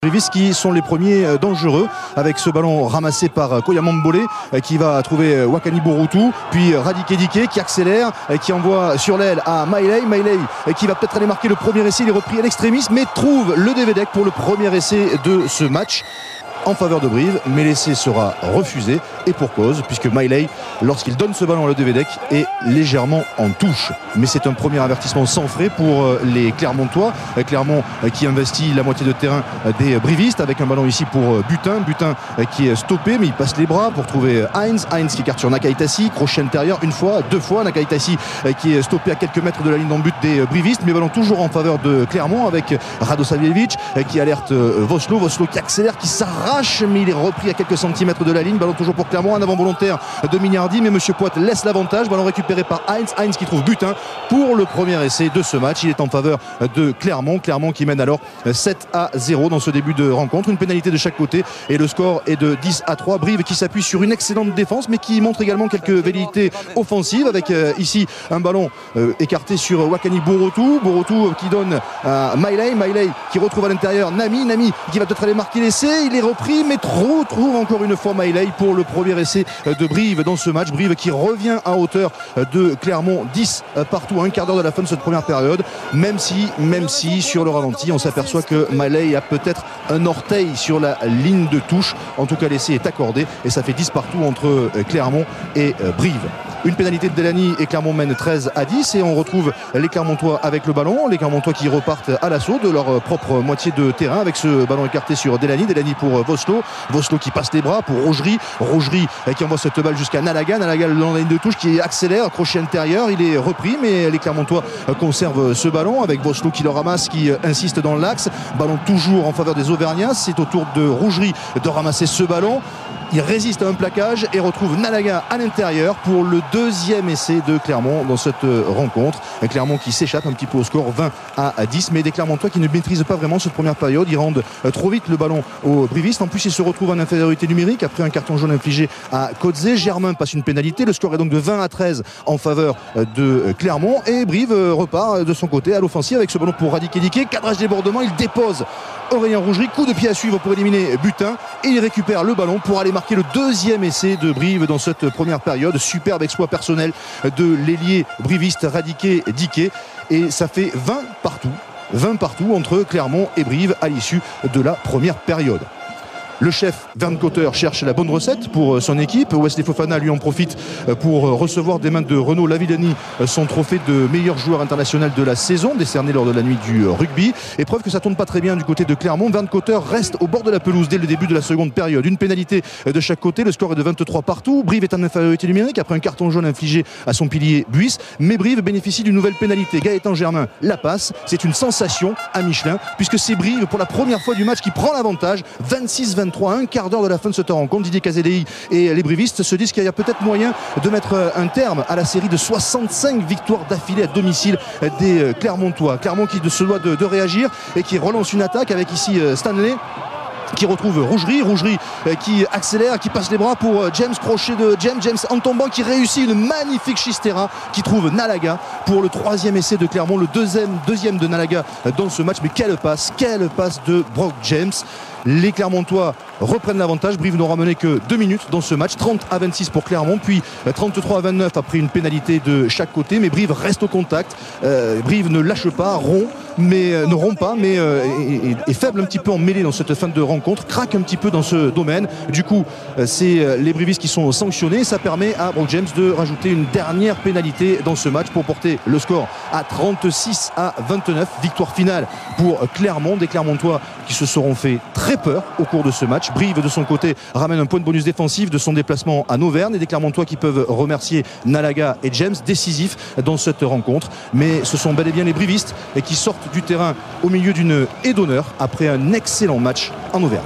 Brivis qui sont les premiers dangereux avec ce ballon ramassé par Koyamambole qui va trouver Wakani Borutu, puis Radike Dike qui accélère, qui envoie sur l'aile à Mailei qui va peut-être aller marquer le premier essai. Il est repris à l'extrémisme mais trouve le Devedek pour le premier essai de ce match en faveur de Brive, mais l'essai sera refusé et pour cause, puisque Mailei, lorsqu'il donne ce ballon à le Devedek, est légèrement en touche. Mais c'est un premier avertissement sans frais pour les Clermontois. Clermont qui investit la moitié de terrain des Brivistes avec un ballon ici pour Butin qui est stoppé, mais il passe les bras pour trouver Heinz qui écarte sur Nakaitasi, crochet intérieur une fois, deux fois, Nakaitasi qui est stoppé à quelques mètres de la ligne d'en but des Brivistes, mais ballon toujours en faveur de Clermont avec Radosavljevic qui alerte Voslo qui accélère, qui s'arrache, mais il est repris à quelques centimètres de la ligne. Ballon toujours pour Clermont, un avant volontaire de Mignardi, mais Monsieur Poit laisse l'avantage. Ballon récupéré par Heinz qui trouve Butin pour le premier essai de ce match. Il est en faveur de Clermont qui mène alors 7-0 dans ce début de rencontre. Une pénalité de chaque côté et le score est de 10-3. Brive qui s'appuie sur une excellente défense mais qui montre également quelques velléités offensives avec ici un ballon écarté sur Wakani Borutu qui donne à Mailei qui retrouve à l'intérieur Nami qui va peut-être aller marquer l'essai. Il est repris mais trouve encore une fois Mailei pour le premier essai de Brive dans ce match. Brive qui revient à hauteur de Clermont, 10 partout, un quart d'heure de la fin de cette première période, même si sur le ralenti on s'aperçoit que Mailei a peut-être un orteil sur la ligne de touche. En tout cas l'essai est accordé et ça fait 10 partout entre Clermont et Brive. Une pénalité de Delany et Clermont mène 13-10 et on retrouve les Clermontois avec le ballon, les Clermontois qui repartent à l'assaut de leur propre moitié de terrain avec ce ballon écarté sur Delany pour Voslo qui passe les bras pour Rogerie qui envoie cette balle jusqu'à Nalaga le long de la ligne de touche qui accélère, crochet intérieur, il est repris mais les Clermontois conservent ce ballon avec Voslo qui le ramasse, qui insiste dans l'axe, ballon toujours en faveur des Auvergnats. C'est au tour de Rogerie de ramasser ce ballon. Il résiste à un plaquage et retrouve Nalaga à l'intérieur pour le deuxième essai de Clermont dans cette rencontre. Clermont qui s'échappe un petit peu au score 20-10, mais des Clermontois qui ne maîtrisent pas vraiment cette première période. Ils rendent trop vite le ballon aux Brivistes. En plus, ils se retrouvent en infériorité numérique après un carton jaune infligé à Kodze. Germain passe une pénalité. Le score est donc de 20-13 en faveur de Clermont. Et Brive repart de son côté à l'offensive avec ce ballon pour Radike Dike. Cadrage débordement, il dépose Aurélien Rougerie. Coup de pied à suivre pour éliminer Butin. Et il récupère le ballon pour aller marquer le deuxième essai de Brive dans cette première période. Superbe exploit personnel de l'ailier briviste Radike Dike et ça fait 20 partout entre Clermont et Brive à l'issue de la première période. Le chef Vern Cotter cherche la bonne recette pour son équipe. Wesley Fofana lui en profite pour recevoir des mains de Renaud Lavillani son trophée de meilleur joueur international de la saison décerné lors de la nuit du rugby. Épreuve que ça tourne pas très bien du côté de Clermont. Vern Cotter reste au bord de la pelouse dès le début de la seconde période. Une pénalité de chaque côté. Le score est de 23 partout. Brive est en infériorité numérique après un carton jaune infligé à son pilier Buis. Mais Brive bénéficie d'une nouvelle pénalité. Gaëtan Germain la passe. C'est une sensation à Michelin puisque c'est Brive pour la première fois du match qui prend l'avantage. 26-23, un quart d'heure de la fin de ce temps rencontre. Didier Caselli et les Brivistes se disent qu'il y a peut-être moyen de mettre un terme à la série de 65 victoires d'affilée à domicile des Clermontois. Clermont qui se doit de réagir et qui relance une attaque avec ici Stanley qui retrouve Rougerie qui accélère, qui passe les bras pour James, crochet de James en tombant qui réussit une magnifique chistera qui trouve Nalaga pour le troisième essai de Clermont, le deuxième de Nalaga dans ce match. Mais quelle passe de Brock James. Les Clermontois reprennent l'avantage. Brive n'aura mené que 2 minutes dans ce match. 30-26 pour Clermont, puis 33-29 après une pénalité de chaque côté. Mais Brive reste au contact. Brive ne lâche pas, ne rompt pas, mais est faible un petit peu en mêlée dans cette fin de rencontre. Craque un petit peu dans ce domaine. Du coup, c'est les Brivistes qui sont sanctionnés. Ça permet à Brock James de rajouter une dernière pénalité dans ce match pour porter le score à 36-29. Victoire finale pour Clermont. Des Clermontois qui se seront fait très peur au cours de ce match. Brive de son côté ramène un point de bonus défensif de son déplacement à Auvergne et des Clermontois qui peuvent remercier Nalaga et James, décisifs dans cette rencontre. Mais ce sont bel et bien les Brivistes qui sortent du terrain au milieu d'une haie d'honneur après un excellent match en Auvergne.